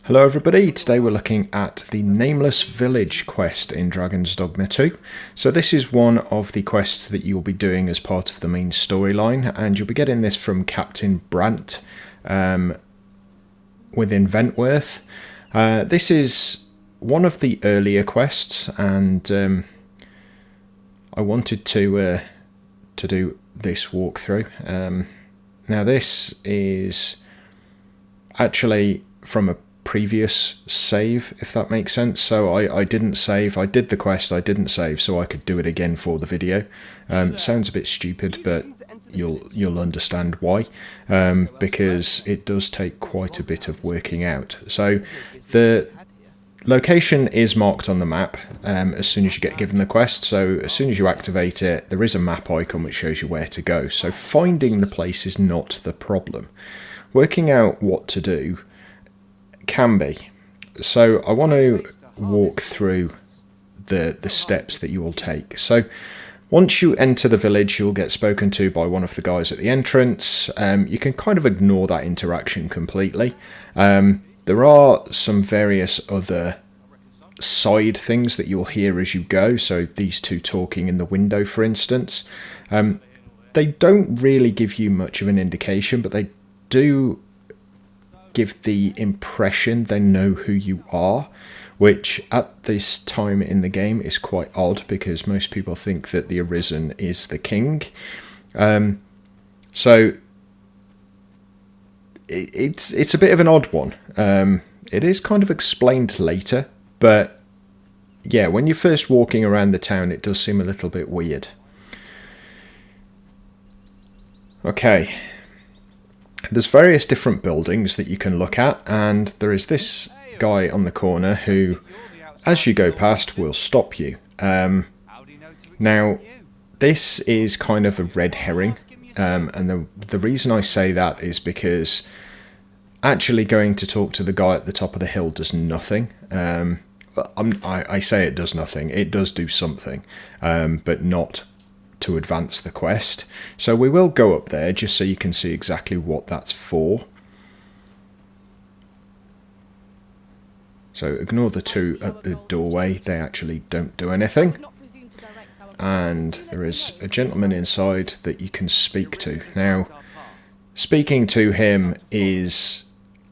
Hello everybody, today we're looking at the Nameless Village quest in Dragon's Dogma 2. So this is one of the quests that you'll be doing as part of the main storyline, and you'll be getting this from Captain Brant within Ventworth. This is one of the earlier quests, and I wanted to do this walkthrough. Now this is actually from a previous save, if that makes sense. So I didn't save. I did the quest, I didn't save, so I could do it again for the video. Sounds a bit stupid, but you'll understand why, because it does take quite a bit of working out. So the location is marked on the map as soon as you get given the quest. So as soon as you activate it, there is a map icon which shows you where to go. So finding the place is not the problem. Working out what to do can be. So I want to walk through the steps that you will take. So once you enter the village, you'll get spoken to by one of the guys at the entrance. You can kind of ignore that interaction completely. There are some various other side things that you'll hear as you go. So these two talking in the window, for instance. They don't really give you much of an indication, but they do give the impression they know who you are, which at this time in the game is quite odd because most people think that the Arisen is the king. So it's a bit of an odd one. It is kind of explained later, but yeah, when you're first walking around the town, it does seem a little bit weird. Okay. There's various different buildings that you can look at, and there is this guy on the corner who, as you go past, will stop you. Now, this is kind of a red herring, and the reason I say that is because actually going to talk to the guy at the top of the hill does nothing. I say it does nothing. It does do something, but not to advance the quest. So we will go up there just so you can see exactly what that's for. So ignore the two at the doorway, they actually don't do anything. And there is a gentleman inside that you can speak to. Now, speaking to him is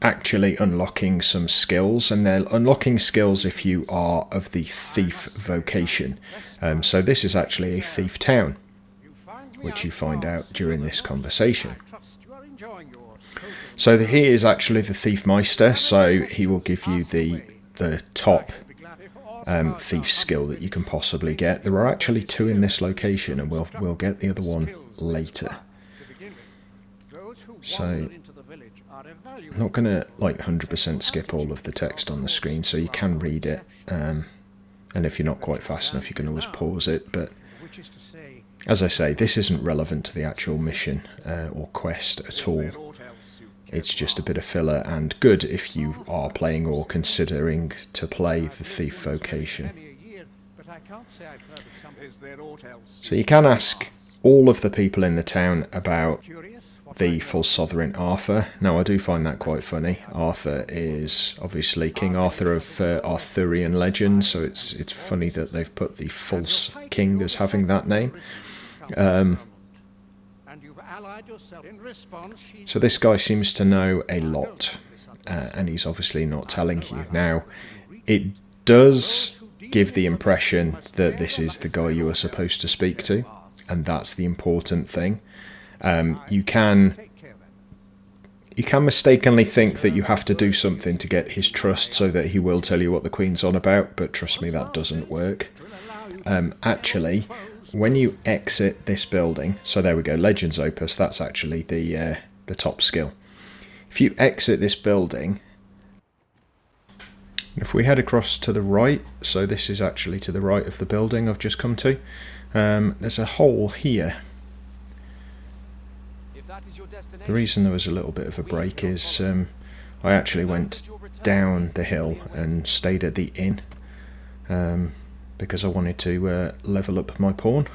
actually unlocking some skills, and they're unlocking skills if you are of the thief vocation. So this is actually a thief town, which you find out during this conversation. So he is actually the thief meister, so he will give you the top thief skill that you can possibly get. There are actually two in this location, and we'll get the other one later. So I'm not going to like 100% skip all of the text on the screen, so you can read it, and if you're not quite fast enough you can always pause it, but as I say, this isn't relevant to the actual mission or quest at all. It's just a bit of filler, and good if you are playing or considering to play the thief vocation. So you can ask all of the people in the town about the full sovereign Arthur. Now I do find that quite funny. Arthur is obviously King Arthur of Arthurian legend, so it's funny that they've put the false king as having that name. So this guy seems to know a lot, and he's obviously not telling you. Now, it does give the impression that this is the guy you are supposed to speak to, and that's the important thing. You can mistakenly think that you have to do something to get his trust so that he will tell you what the Queen's on about, but trust me, that doesn't work. Actually, when you exit this building, so there we go, Legends Opus, that's actually the top skill. If you exit this building, if we head across to the right, so this is actually to the right of the building I've just come to, there's a hole here. The reason there was a little bit of a break is I actually went down the hill and stayed at the inn because I wanted to level up my pawn,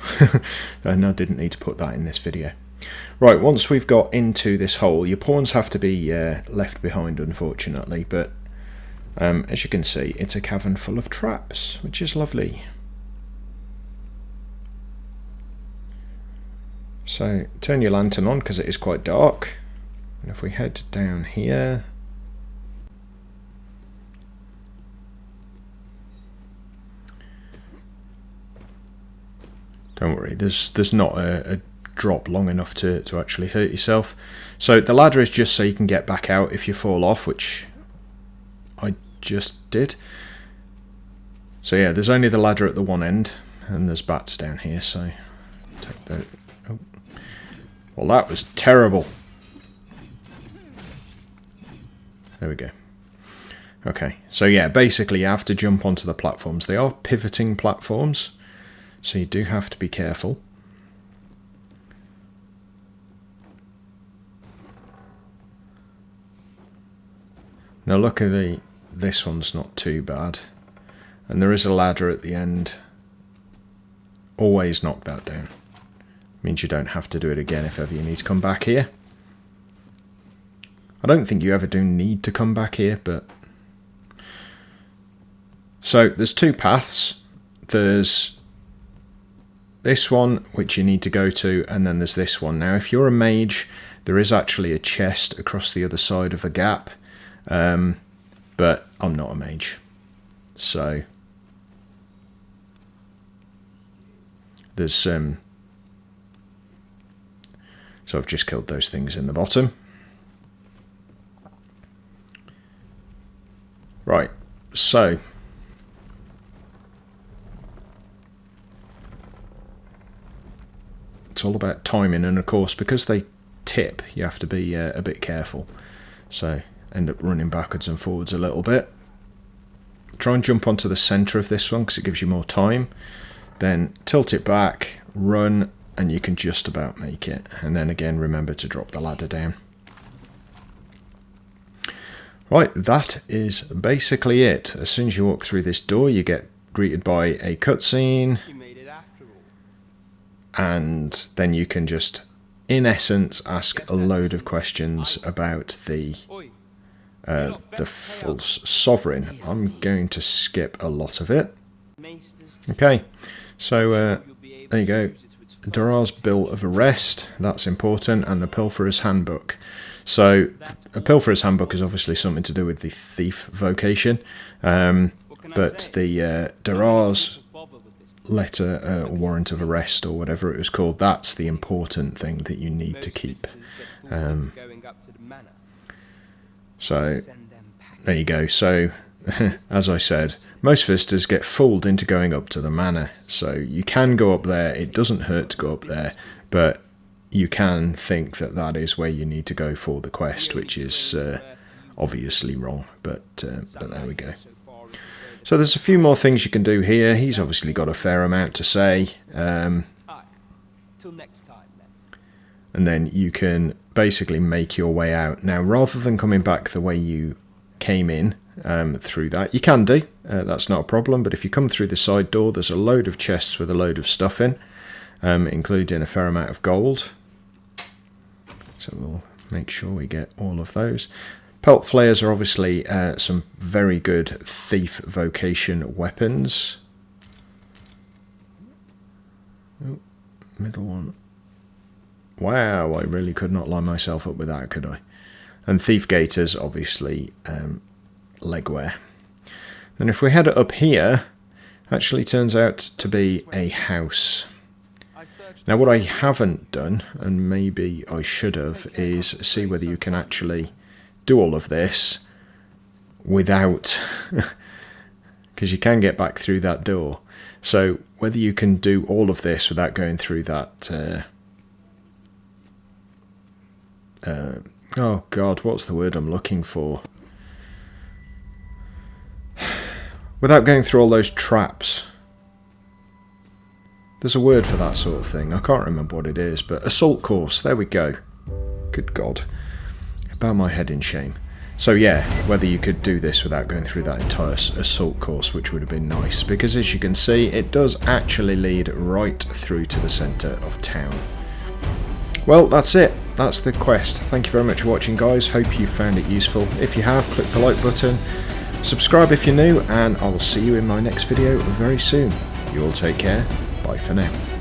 and I didn't need to put that in this video. Right, once we've got into this hole, your pawns have to be left behind, unfortunately, but As you can see, it's a cavern full of traps, which is lovely. So turn your lantern on because it is quite dark. And if we head down here, don't worry, there's not a drop long enough to actually hurt yourself. So the ladder is just so you can get back out if you fall off, which I just did. So yeah, there's only the ladder at the one end, and there's bats down here, so take that. Oh. Well, that was terrible. There we go. Okay, so yeah, basically you have to jump onto the platforms. They are pivoting platforms, so you do have to be careful. Now luckily this one's not too bad, and there is a ladder at the end. Always knock that down. Means you don't have to do it again if ever you need to come back here. I don't think you ever do need to come back here, but... So, there's two paths. There's this one, which you need to go to, and then there's this one. Now, if you're a mage, there is actually a chest across the other side of a gap. But I'm not a mage. So, there's So I've just killed those things in the bottom. Right, so it's all about timing, and of course because they tip you have to be a bit careful, so end up running backwards and forwards a little bit. Try and jump onto the centre of this one because it gives you more time, then tilt it back, run, and you can just about make it. And then again, remember to drop the ladder down. Right, that is basically it. As soon as you walk through this door, you get greeted by a cutscene. You made it after all. And then you can just, in essence, ask a load of questions about the false sovereign. I'm going to skip a lot of it. Okay, so there you go. Durar's Bill of Arrest, that's important, and the Pilferer's Handbook. So, a Pilferer's Handbook is obviously something to do with the thief vocation, but the Durar's letter, warrant of arrest, or whatever it was called, that's the important thing that you need to keep. So, there you go. So, as I said, most visitors get fooled into going up to the manor. So you can go up there, it doesn't hurt to go up there, but you can think that that is where you need to go for the quest, which is obviously wrong, but there we go. So there's a few more things you can do here. He's obviously got a fair amount to say. And then you can basically make your way out. Now, rather than coming back the way you came in, through that, you can do, that's not a problem, but if you come through the side door, there's a load of chests with a load of stuff in, including a fair amount of gold, so we'll make sure we get all of those. Pelt flares are obviously some very good thief vocation weapons. Oh, middle one. Wow, I really could not line myself up with that, could I? And thief gaiters, obviously, legwear. Then if we head up here, actually turns out to be a house. Now what I haven't done, and maybe I should have, is see whether you can actually do all of this without, because you can get back through that door. So whether you can do all of this without going through that oh god, what's the word I'm looking for? Without going through all those traps. There's a word for that sort of thing. I can't remember what it is, but assault course. There we go. Good God. I bow my head in shame. So yeah, whether you could do this without going through that entire assault course, which would have been nice, because as you can see, it does actually lead right through to the centre of town. Well, that's it. That's the quest. Thank you very much for watching, guys. Hope you found it useful. If you have, click the like button. Subscribe if you're new, and I will see you in my next video very soon. You all take care. Bye for now.